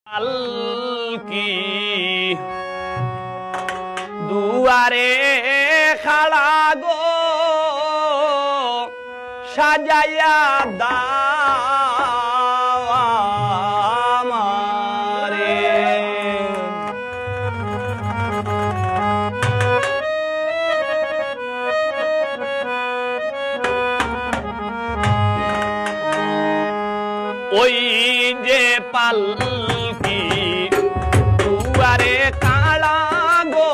পালকি দুয়ারে খাড়া গো সাজাইয়া দাও আমারে। ওই যে পালকি দুয়ারে কালা গো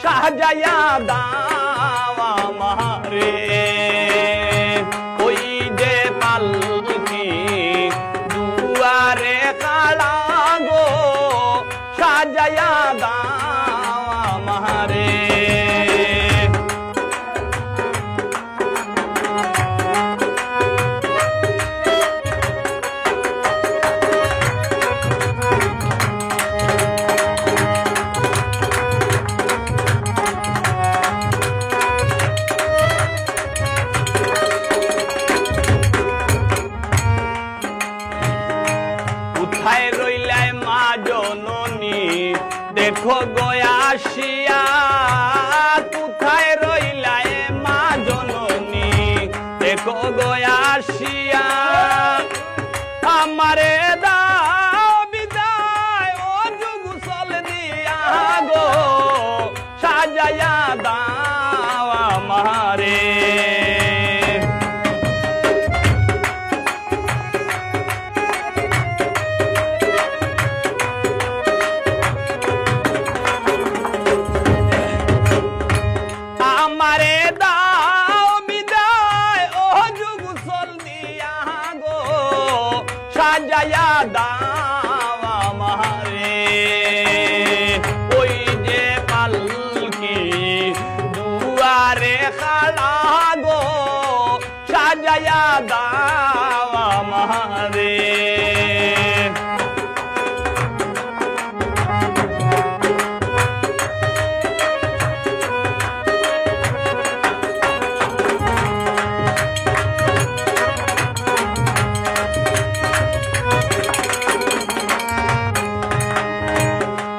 সাজাইয়া দাও আমারে। ওই যে পালকি দুয়ারে কালা গো সাজাইয়া দাও আমারে। কোথায় রইলাই মা জননী দেখো গয়াসিয়া। কোথায় রইলাই মা জননী দেখো গয়াসিয়া। আমারে দাও বিদায় ও যুগসল দিয়া গো সাজাইয়া দাও আমারে। আমারে দাও বিদায় ও যুগসল দিয়া গো সাজাইয়া দাও আমারে। ওই যে পালকি দুয়ারে খাড়া গো সাজাইয়া দাও আমারে।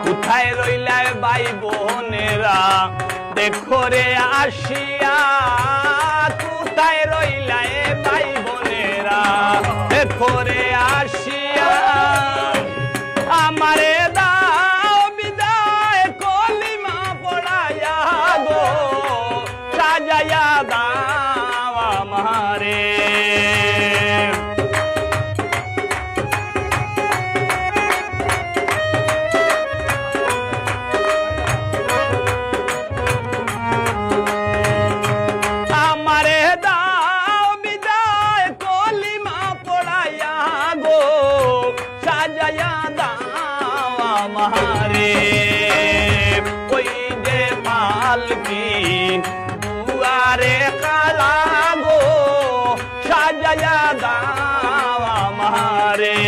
কোথায় রইলাই ভাই বোনেরা দেখো রে আসিয়া। কোথায় রইলাই ভাই বোনেরা দেখো রে আসিয়া। আমারে দাও বিদায় কলিমা পড়াইয়া গো সাজাইয়া দাও আমারে। আমারে দাও বিদায় কলিমা পড়াইয়া গো সাজাইয়া দাও আমারে। ওই যে পালকি দুয়ারে কালা গো সাজাইয়া দাও আমারে।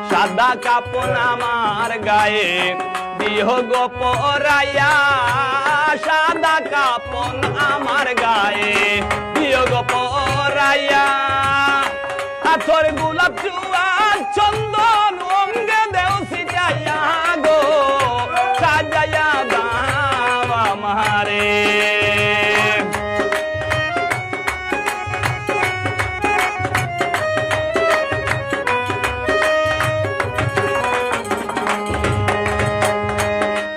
সাদা কাপন আমার গায়ে দিও গো পরাইয়া। সাদা কাপন আমার গায়ে দিও গো পরাইয়া। আতর গোলাপ চুয়া চন্দন অঙ্গে দেও সিটাইয়া গো সাজাইয়া দাও আমারে।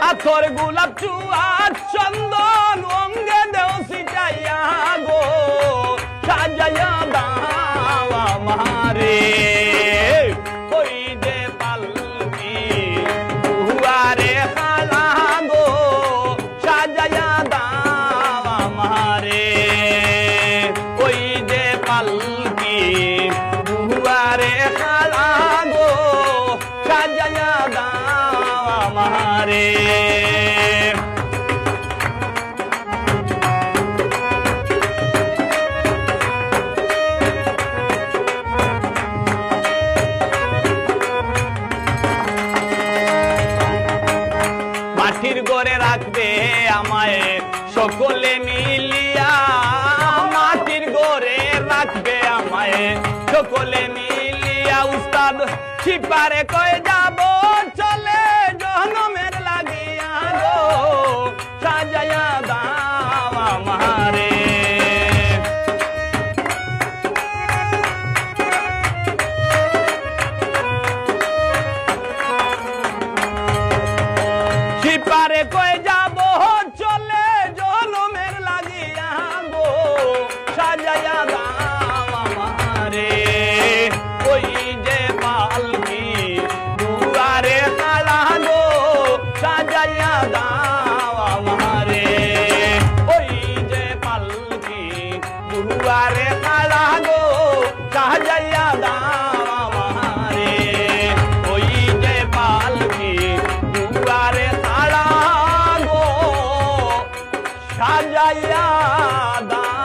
আতর গোলাপ চুয়া চন্দন অঙ্গে দেও সিটাইয়া গো সাজাইয়া দাও আমারে। ওই যে পালকি দুয়ারে খাড়া গো সাজাইয়া দাও আমারে। ওই যে পালকি দুয়ারে খাড়া গো সাজাইয়া দাও আমারে। ঘরে রাখবে আমায় সকলে মিলিয়া, মাটির ঘরে রাখবে আমায় সকলে মিলিয়া। উস্তাদ ছিপারে কয়ে যাব চলে জনমের লাগিয়া গো, সাজাইয়া দাও আমারে। ছিপারে কয়ে যাব চলে জনমের লাগিয়া গো, সাজাইয়া দাও আমারে। ওই যে পালকি দুয়ারে খাড়া গো, সাজাইয়া দাও আমারে। ওই যে পালকি দুয়ারে খাড়া গো, সাজাইয়া দাও আমারে। ওই যে পালকি দুয়ারে খাড়া গো, সাজাইয়া দাও।